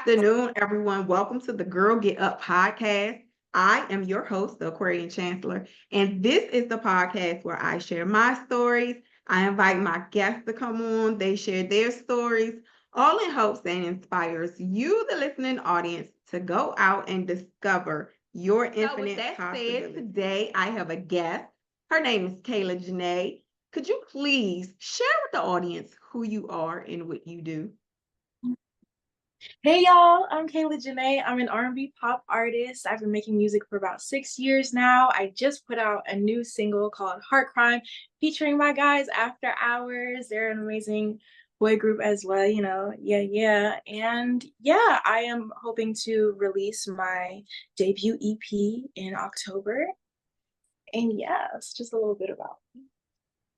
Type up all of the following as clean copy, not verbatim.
afternoon, everyone. Welcome to the Girl Get Up podcast. I am your host, the Aquarian Chancellor, and this is the podcast where I share my stories. I invite my guests to come on. They share their stories, all in hopes that it inspires you, the listening audience, to go out and discover your infinite possibilities. Today I have a guest. Her name is Kayla Janae. Could you please share with the audience who you are and what you do? Hey y'all, I'm Kayla Janae. I'm an R&B Pop Artist. I've been making music for about 6 years now. I just put out a new single called Heart Crime featuring my guys After Hours. They're an amazing boy group as well, yeah. And yeah, I am hoping to release my debut EP in October. And yeah, it's just a little bit about me.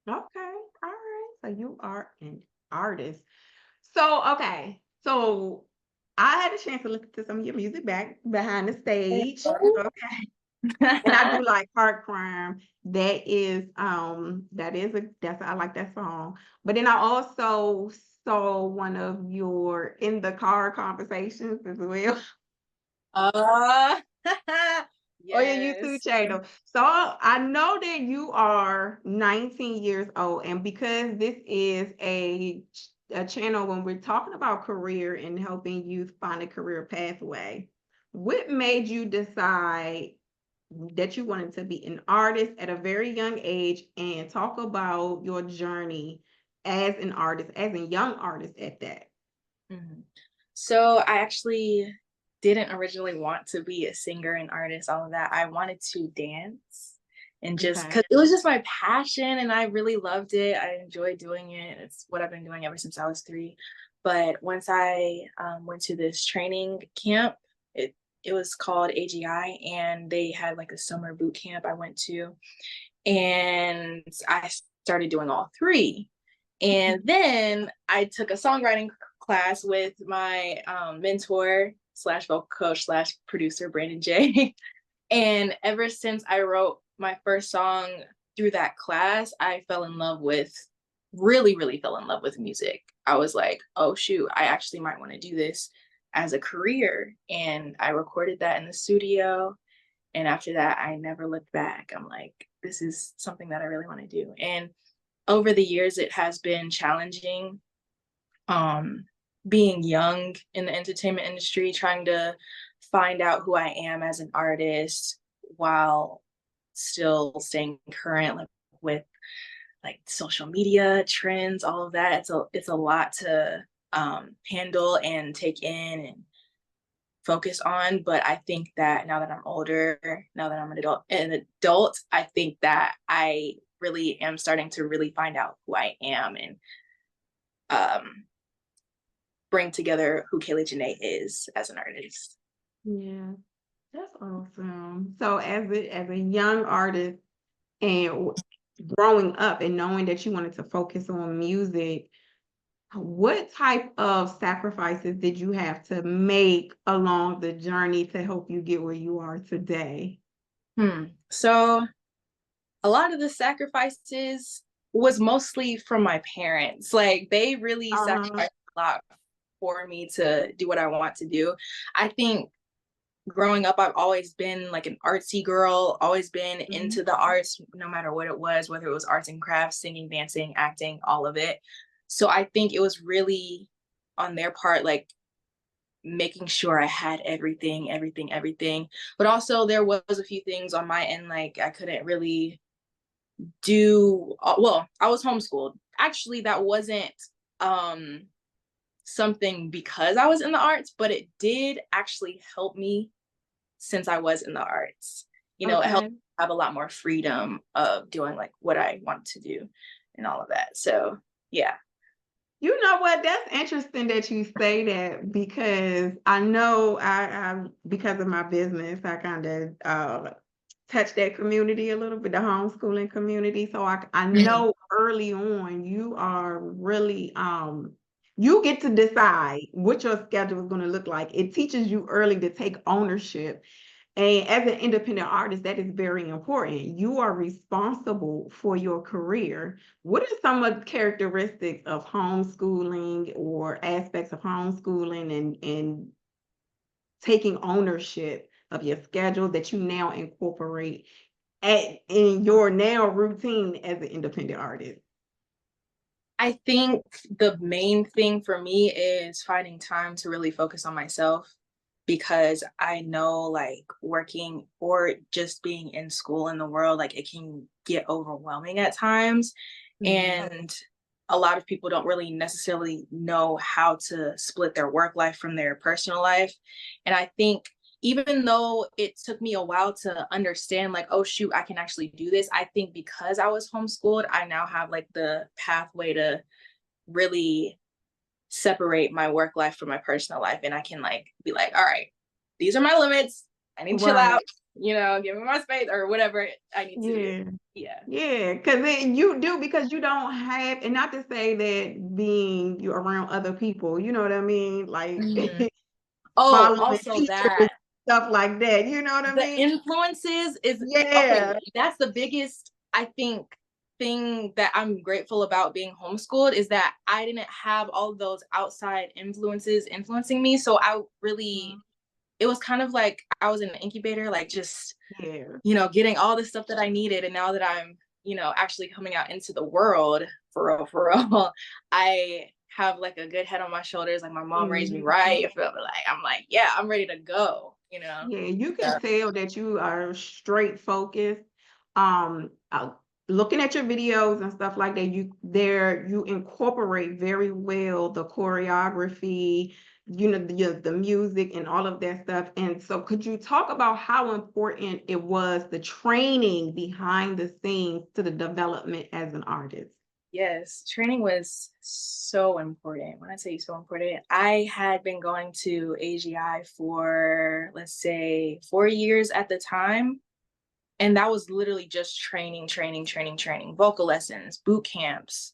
Okay, all right. So you are an artist. So I had a chance to look at some of your music back behind the stage. Okay. And I do like Heart Crime. That's I like that song. But then I also saw one of your in the car conversations as well. Uh, Or your YouTube channel. So I know that you are 19 years old, and because this is a channel when we're talking about career and helping youth find a career pathway, what made you decide that you wanted to be an artist at a very young age and talk about your journey as an artist, as a young artist at that? Mhm. So I actually didn't originally want to be a singer and artist, all of that. I wanted to dance and just Okay. because it was just my passion and I really loved it. I enjoyed doing it. It's what I've been doing ever since I was 3. But once I went to this training camp, it was called AGI, and they had like a summer boot camp I went to, and I started doing all 3. And then I took a songwriting class with my mentor slash vocal coach slash producer, Brandon J. And ever since I wrote my first song through that class, I fell in love with, really fell in love with music. I was like, oh shoot, I actually might want to do this as a career. And I recorded that in the studio. And after that, I never looked back. I'm like, this is something that I really want to do. And over the years, it has been challenging, being young in the entertainment industry, trying to find out who I am as an artist while still staying current, like with like social media trends, all of that. It's a lot to handle and take in and focus on. But I think that now that I'm older, now that I'm an adult, I think that I really am starting to really find out who I am and bring together who Kayla Janae is as an artist. Yeah, that's awesome. So as a young artist and growing up and knowing that you wanted to focus on music, what type of sacrifices did you have to make along the journey to help you get where you are today? So a lot of the sacrifices was mostly from my parents. Like they really Uh-huh. sacrificed a lot for me to do what I want to do. I think growing up, I've always been like an artsy girl, always been Mhm. into the arts, no matter what it was, whether it was arts and crafts, singing, dancing, acting, all of it. So I think it was really on their part, like making sure I had everything. But also there was a few things on my end, like I couldn't really do, well, I was homeschooled. Actually, that wasn't um something because I was in the arts, but it did actually help me since I was in the arts. It helped Okay. have a lot more freedom of doing like what I want to do and all of that. So yeah. You know what? That's interesting that you say that because I know I because of my business, I kind of touch that community a little bit, the homeschooling community. So I Mhm. know early on you are really you get to decide what your schedule is going to look like. It teaches you early to take ownership. And as an independent artist, that is very important. You are responsible for your career. What are some of the characteristics of homeschooling or aspects of homeschooling and taking ownership of your schedule that you now incorporate in your now routine as an independent artist? I think the main thing for me is finding time to really focus on myself, because I know like working or just being in school in the world, like it can get overwhelming at times. Mhm. And a lot of people don't really necessarily know how to split their work life from their personal life. And I think even though it took me a while to understand, like, oh, shoot, I can actually do this, I think because I was homeschooled, I now have like the pathway to really separate my work life from my personal life. And I can like be like, all right, these are my limits. I need to chill Right. out, give me my space or whatever I need to do. Yeah. Yeah. Yeah, because then you do, because you don't have, and not to say that being you around other people, you know what I mean? Like Mhm. Oh, following also teachers, that stuff like that, you know what I the mean? influences is okay. Yeah. That's the biggest, I think, thing that I'm grateful about being homeschooled is that I didn't have all of those outside influences influencing me. So I really, it was kind of like I was in an incubator, like just Yeah. getting all the stuff that I needed. And now that I'm, actually coming out into the world for real, I have like a good head on my shoulders. Like my mom raised me Mhm. right. You feel me? Like I'm like, yeah, I'm ready to go. Yeah, you So, can tell that you are straight focused. Uh, looking at your videos and stuff like that, you incorporate very well the choreography, the music and all of that stuff. And so could you talk about how important it was, the training behind the scenes to the development as an artist? yes, training was so important. When I say so important, I had been going to AGI for, let's say, 4 years at the time. And that was literally just training, training, training, training, vocal lessons, boot camps,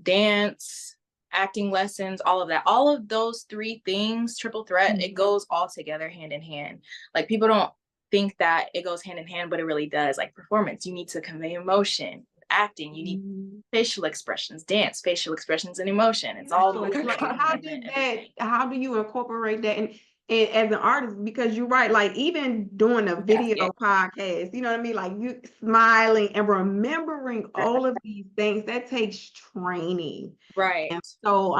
dance, acting lessons, all of that. All of those three things, triple threat, it goes all together hand in hand. Like people don't think that it goes hand in hand, but it really does. Like performance, you need to convey emotion. Acting, you need Mhm. facial expressions, dance, facial expressions, and emotion. It's all So, like everything. how do you incorporate that and as an artist? Because you're right, like even doing a Yeah, yeah, video podcast, you know what I mean? Like you smiling and remembering all of these things, that takes training. right. And so,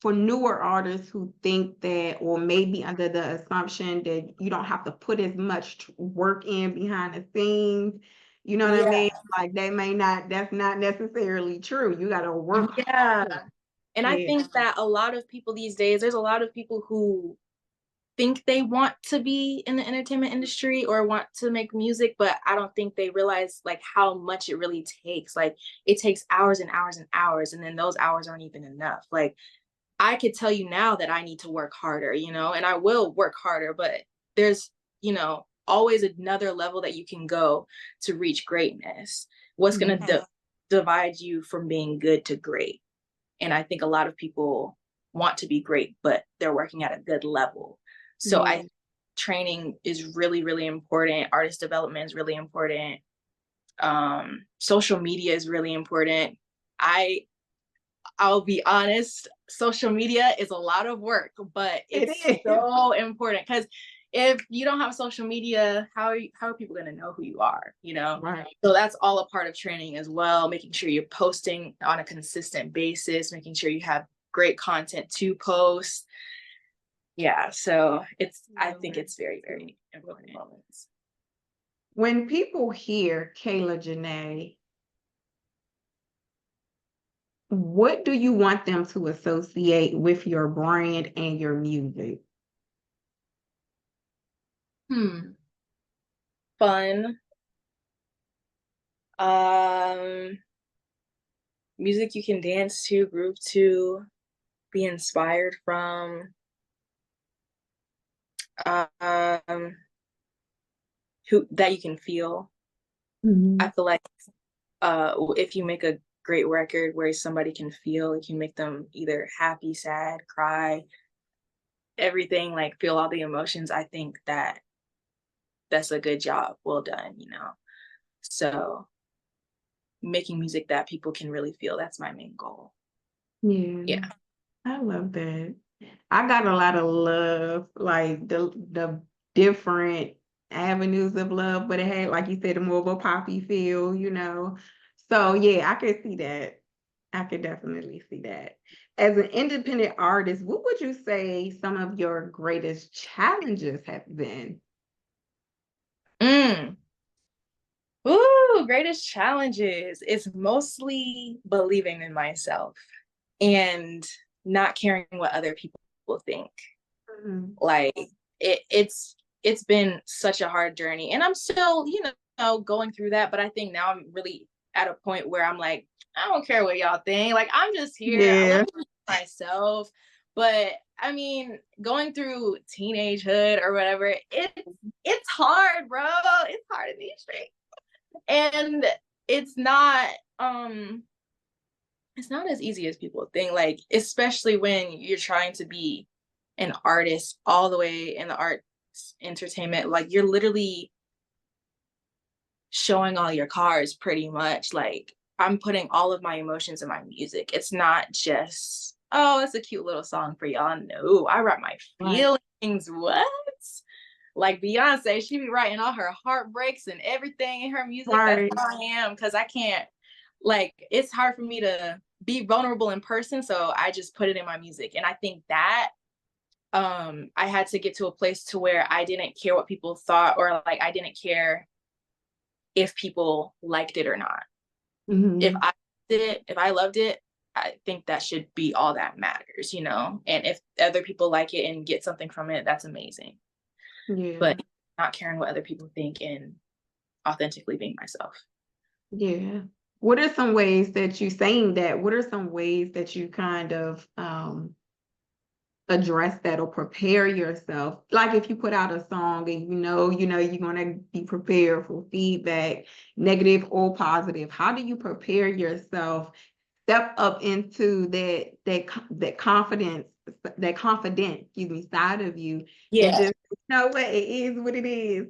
for newer artists who think that, or maybe under the assumption that you don't have to put as much work in behind the scenes, you know what I Yeah, mean? Like that's not necessarily true. You got to work yeah. hard. And I Yeah. think that a lot of people these days, there's a lot of people who think they want to be in the entertainment industry or want to make music, but I don't think they realize like how much it really takes. Like it takes hours and hours and hours, and then those hours aren't even enough. Like I could tell you now that I need to work harder, and I will work harder, but there's, always another level that you can go to reach greatness. What's going to divide you from being good to great? And I think a lot of people want to be great, but they're working at a good level. So Yeah. I training is really, really important. Artist development is really important. Social media is really important. I'll be honest, social media is a lot of work, but It it's is. so important because if you don't have social media, how are people going to know who you are? Right. So that's all a part of training as well, making sure you're posting on a consistent basis, making sure you have great content to post. Yeah, so I think it's very, very important. When people hear Kayla Janae, what do you want them to associate with your brand and your music? Hmm. Fun. Um, music you can dance to, groove to, be inspired from. Um, who that you can feel. I Mhm. feel like if you make a great record where somebody can feel, it can make them either happy, sad, cry, everything, like feel all the emotions. I think that's a good job, well done. So making music that people can really feel, that's my main goal. Yeah, Yeah. I love that. I got a lot of love, like the different avenues of love, but it had, like you said, a more of a poppy feel, you know. So yeah, I could see that. I could definitely see that. As an independent artist, what would you say some of your greatest challenges have been? Mm. Ooh, greatest challenges. It's mostly believing in myself and not caring what other people will think. Mhm. Like it's been such a hard journey, and I'm still, going through that. But I think now I'm really at a point where I'm like, I don't care what y'all think. Like, I'm just here. Let Yeah. me be myself. But I mean, going through teenagehood or whatever, it's hard, bro. It's hard to be straight, and it's not um it's not as easy as people think, like, especially when you're trying to be an artist all the way in the arts entertainment. Like, you're literally showing all your cards pretty much. Like, I'm putting all of my emotions in my music. It's not just, oh, it's a cute little song for y'all. No, I write my Right. feelings. What? Like Beyonce, she be writing all her heartbreaks and everything in her music. That's Right. how I am, because I can't, like, it's hard for me to be vulnerable in person, so I just put it in my music. And I think that I had to get to a place to where I didn't care what people thought, or like I didn't care if people liked it or not. If Mhm. I did it, if I loved it, I think that should be all that matters, And if other people like it and get something from it, that's amazing. Yeah. But not caring what other people think and authentically being myself. Yeah. What are some ways that you saying that? What are some ways that you kind of address that or prepare yourself? Like if you put out a song and you're gonna be prepared for feedback, negative or positive. How do you prepare yourself, step up into that confidence, that confidence, excuse me, side of you, and Yeah. just know what it is, what it is,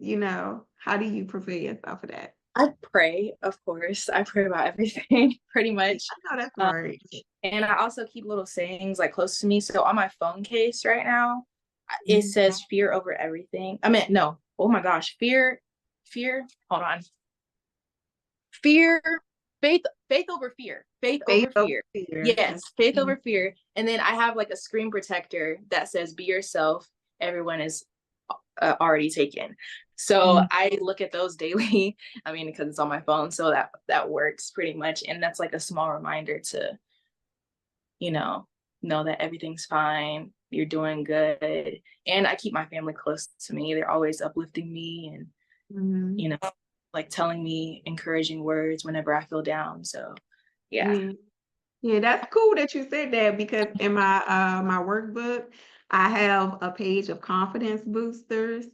How do you prepare yourself for that? I pray, of course. I pray about everything pretty much. I know that's Um, right. and I also keep little sayings like close to me. So on my phone case right now, it Mhm. says fear over everything. I mean, no. Oh my gosh. Fear. Hold on. Fear, faith over fear. Faith Faith over over fear. fear. Yes, faith over fear. And then I have like a screen protector that says be yourself. Everyone is already taken. So Mhm. I look at those daily. I mean, because it's on my phone, so that works pretty much. And that's like a small reminder to, you know that everything's fine. You're doing good. And I keep my family close to me. They're always uplifting me and, Mhm. you know, like telling me encouraging words whenever I feel down. So yeah. Yeah. Yeah, that's cool that you said that because in my workbook, I have a page of confidence boosters.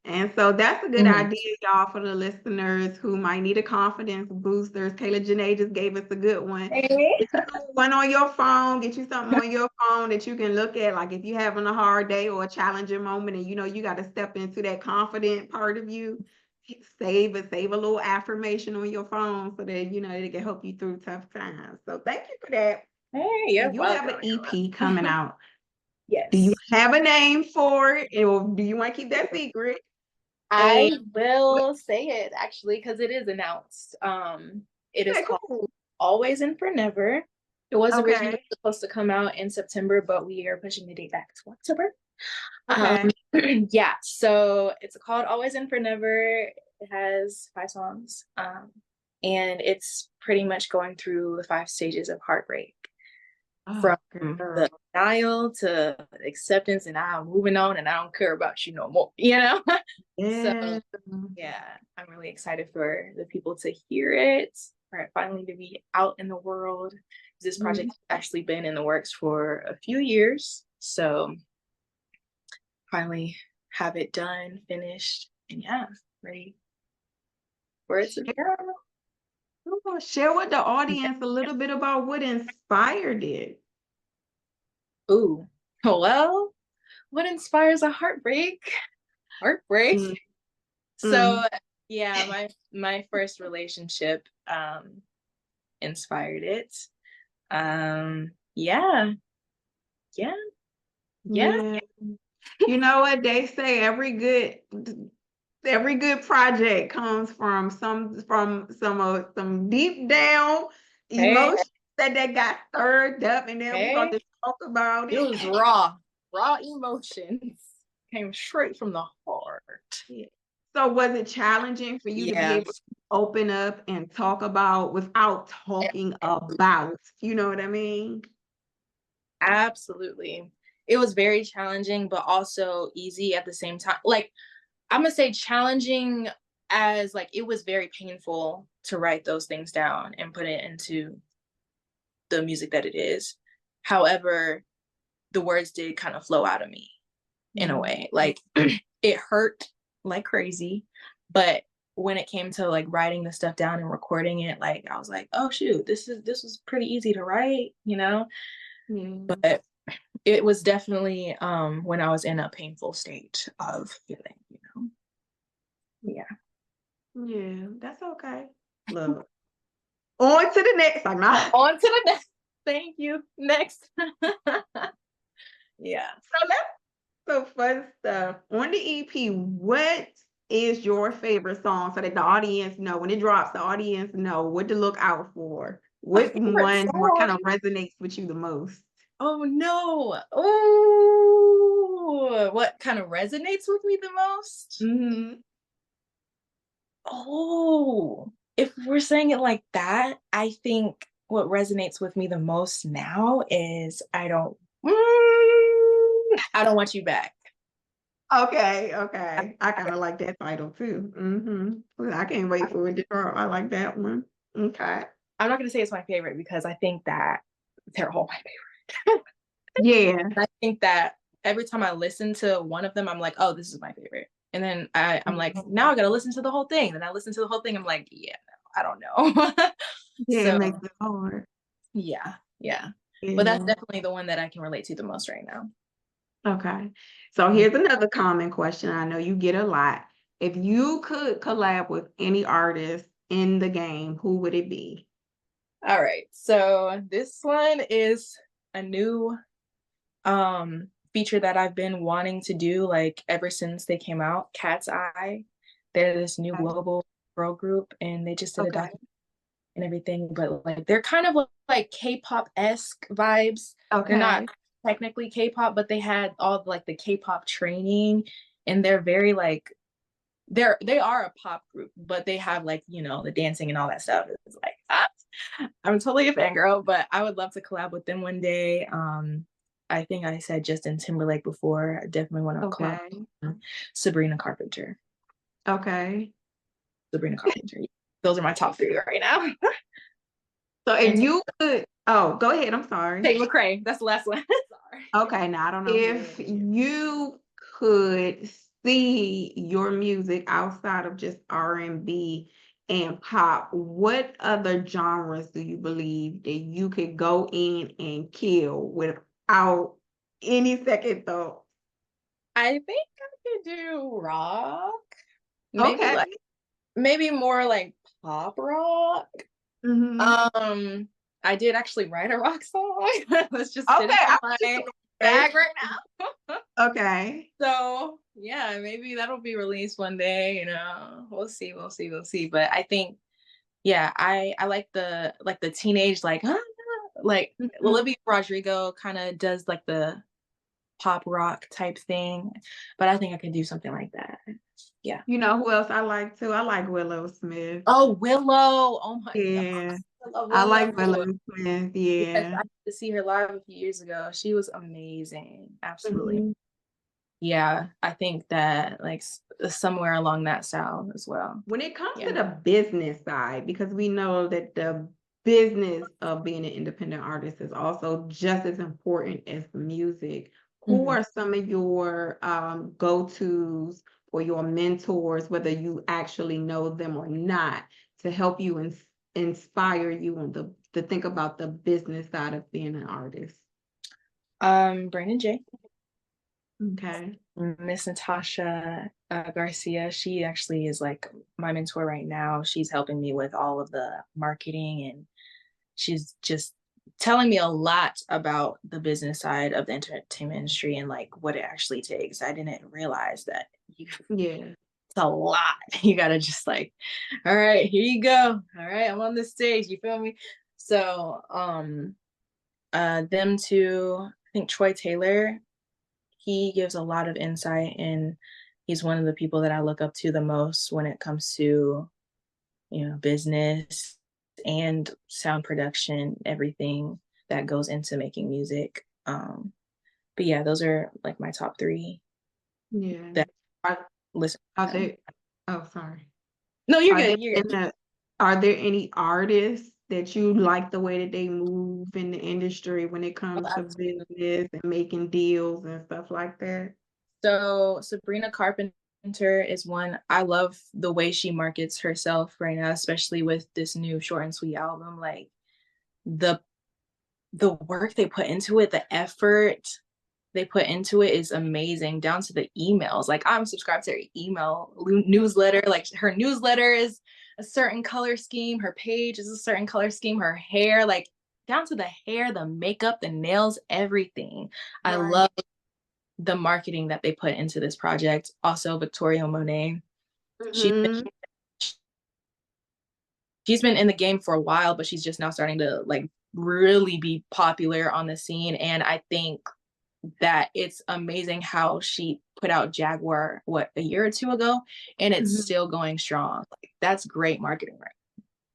And so that's a good Mhm. idea, y'all, for the listeners who might need a confidence boosters. Kayla Janae just gave us a good one. Hey. Get you one on your phone, get you something on your phone that you can look at. Like if you're having a hard day or a challenging moment and you got to step into that confident part of you, save a little affirmation on your phone so that it can help you through tough times. So thank you for that. Hey, you're You have an welcome. EP coming out. Do you Yes. have a name for it, or do you want to keep that secret? And I will say it actually because it is announced. It is okay, called cool. Always and For Never. It was originally Okay, supposed to come out in September, but we are pushing the date back to October. okay. Yeah, so it's called Always and For Never. It has 5 songs. And it's pretty much going through the 5 stages of heartbreak, Oh, from girl. the denial to acceptance, and I'm moving on and I don't care about you no more. So Yeah. yeah, I'm really excited for the people to hear it, for it finally to be out in the world. This project Mhm. has actually been in the works for a few years. So finally have it done, finished, and yeah, ready for it to be out. Share with the audience a little bit about what inspired it. Ooh, well, what inspires a heartbreak? Heartbreak. Mm, So mm. yeah, my first relationship inspired it. Yeah, yeah. Yeah. Yeah. You know what they say, every good project comes from some deep down Hey, emotions that got stirred up, and then we're going hey, to talk about it it. was raw emotions came straight from the heart. Yeah. So was it challenging for you to be Yeah, able to open up and talk about without talking about? You know what I mean? absolutely. It was very challenging, but also easy at the same time. Like, I'm gonna say challenging as like it was very painful to write those things down and put it into the music that it is. However, the words did kind of flow out of me in a Mm. way. Like it hurt like crazy, but when it came to like writing the stuff down and recording it, like I was like, oh shoot, this was pretty easy to write, you know? Yeah. But it was definitely when I was in a painful state of feeling, you know. Yeah. Yeah, that's okay. Look, on to the next. I'm not. On to the next. Thank you. Next. Yeah. So that's so fun stuff. On the EP, what is your favorite song so that the audience know when it drops, the audience know what to look out for? My What favorite one what kind song. of resonates with you the most? Oh no. Oh, what kind of resonates with me the most? Hmm. Oh, if we're saying it like that, I think what resonates with me the most now is I don't want you back. Okay, okay. I kind of like that title too. I can't wait for it to drop. I like that one. Okay. I'm not gonna say it's my favorite because I think that they're all my favorite. Yeah. I think that every time I listen to one of them, I'm like, oh, this is my favorite. And then I'm like, now I gotta listen to the whole thing. Then I listen to the whole thing. I'm like, yeah, no, I don't know. Yeah, it So makes it hard. yeah, yeah. But that's Yeah. definitely the one that I can relate to the most right now. Okay. So Mm. here's another common question I know you get a lot. If you could collab with any artist in the game, who would it be? All right. So this one is a new feature that I've been wanting to do like ever since they came out. Cat's Eye. They're this new Okay. global girl group and they just did a Okay. documentary and everything, but like they're kind of like K-pop-esque vibes. They're not Okay. technically K-pop, but they had all like the K-pop training and they're very like they are a pop group, but they have like, you know, the dancing and all that stuff. It's like I'm totally a fangirl, but I would love to collab with them one day. I think I said Justin Timberlake before. I definitely want to collab Okay. with Sabrina Carpenter. Okay. Sabrina Carpenter. Those are my top three right now. So if And you could, oh, go ahead. I'm sorry. Tate McRae. That's the last one. Sorry. Okay, now I don't know. If you could see your music outside of just R&B and pop, what other genres do you believe that you could go in and kill without any second thought? I think I could do rock. Maybe Okay. like maybe more like pop rock. Hmm. Um, I did actually write a rock song. It's just Okay. sitting in I was my just bag right now. okay. So yeah, maybe that'll be released one day, you know. We'll see, we'll see, we'll see. But I think, yeah, I like the teenage, like Mhm. Olivia Rodrigo kind of does like the pop rock type thing. But I think I could do something like that. Yeah. You know who else I like too? I like Willow Smith. Oh, Willow. Oh my God. Yeah. I love I like Willow. Willow Smith. Yes, Yeah. I got to see her live a few years ago. She was amazing. Absolutely. Mhm. Yeah, I think that like somewhere along that style as well. When it comes Yeah. to the business side, because we know that the business of being an independent artist is also just as important as the music, who Mhm. are some of your go-tos or your mentors, whether you actually know them or not, to help you inspire you on to think about the business side of being an artist? Brandon J. Okay. Miss Natasha Garcia. She actually is like my mentor right now. She's helping me with all of the marketing and she's just telling me a lot about the business side of the entertainment industry and like what it actually takes. I didn't realize that Yeah. it's a lot. You gotta just like, all right, here you go. All right, I'm on this stage. You feel me? So, them two, I think Troy Taylor, he gives a lot of insight, and he's one of the people that I look up to the most when it comes to, business and sound production, everything that goes into making music. But yeah, those are like my top three Yeah. that Are, listen are to them. there, oh, sorry. No, you're Are there good. You're good. are there any artists that you like the way that they move in the industry when it Oh, comes to absolutely. business and making deals and stuff like that? So Sabrina Carpenter is one. I love the way she markets herself right now, especially with this new short and sweet album. Like the the work they put into it, the effort they put into it is amazing, down to the emails. Like I'm subscribed to her email newsletter. Like her newsletter is a certain color scheme, her page is a certain color scheme, her hair, like down to the hair, the makeup, the nails, everything. I Right. love the marketing that they put into this project. Also, Victoria Monet. She's been, Mm-hmm. she's been in the game for a while, but she's just now starting to like really be popular on the scene. And I think that it's amazing how she put out Jaguar, what, a year or two ago, and it's Hmm. still going strong. Like, that's great marketing, right?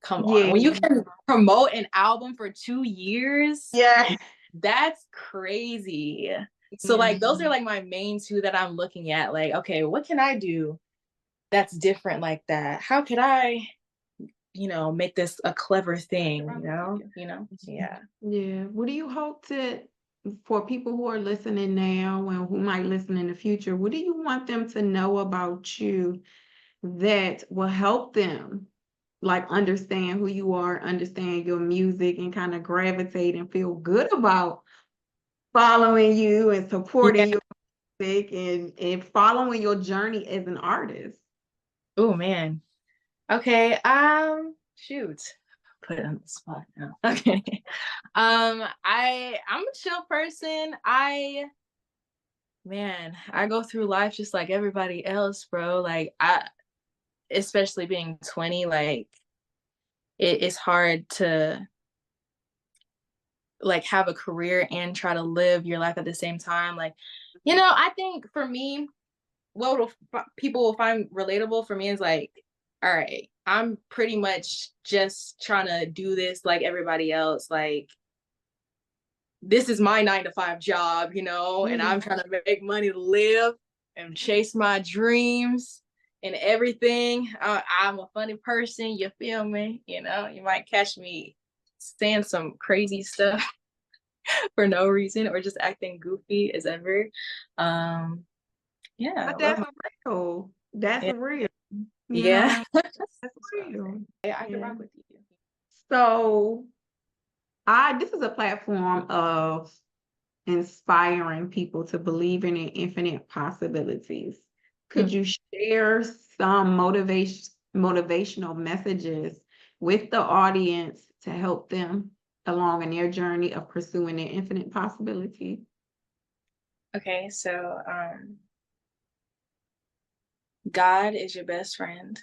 Come on. When you Yeah. can promote an album for 2 years, Yeah. that's crazy. So Yeah. like those are like my main two that I'm looking at. Like, okay, what can I do that's different like that? How could I, make this a clever thing, Yeah. Yeah. What do you hope to, for people who are listening now and who might listen in the future, what do you want them to know about you that will help them like understand who you are, understand your music, and kind of gravitate and feel good about following you and Yeah. supporting your music and following your journey as an artist? Oh man. Okay. Shoot. Put it on the spot now. Okay. I'm a chill person. I go through life just like everybody else, bro. Like especially being 20, like it's hard to like have a career and try to live your life at the same time. Like, I think for me, people will find relatable for me is like, all right, I'm pretty much just trying to do this like everybody else. Like, this is my 9 to 5 job, and Mhm. I'm trying to make money to live and chase my dreams and everything. I'm a funny person, you feel me? You might catch me saying some crazy stuff for no reason or just acting goofy as ever. Um, yeah, But I love that's my real. That's yeah. real. You Yeah. know, that's So real. I can Yeah. rock with you. So this is a platform of inspiring people to believe in their infinite possibilities. Could Hmm. you share some motivational messages with the audience to help them along in their journey of pursuing their infinite possibilities? Okay, so God is your best friend.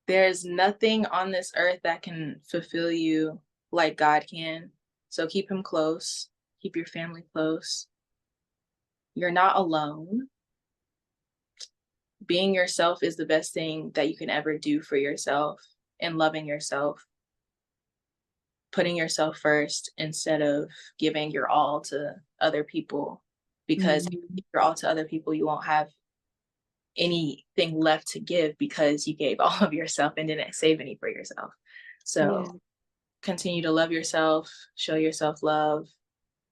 There's nothing on this earth that can fulfill you like God can. So keep him close, keep your family close. You're not alone. Being yourself is the best thing that you can ever do for yourself, and loving yourself, putting yourself first instead of giving your all to other people. Because if you Mhm. give your all to other people, you won't have anything left to give because you gave all of yourself and didn't save any for yourself. Yeah. So continue to love yourself, show yourself love.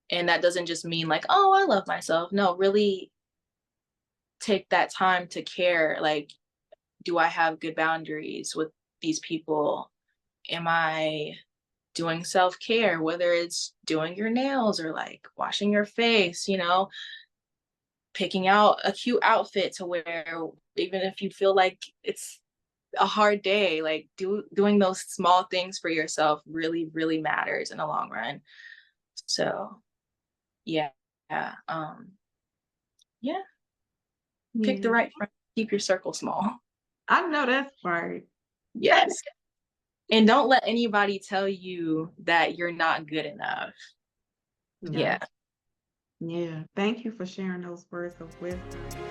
And that doesn't just mean like, oh, I love myself. No, really take that time to care. Like, do I have good boundaries with these people? Am I doing self-care, whether it's doing your nails or like washing your face, picking out a cute outfit to wear, even if you feel like it's a hard day, like doing those small things for yourself really, really matters in the long run. So yeah, yeah, yeah. Pick the Yeah, right friend. Keep your circle small. I know that's right. Yes. And don't let anybody tell you that you're not good enough. Yeah. Yeah. Yeah. Thank you for sharing those words of wisdom.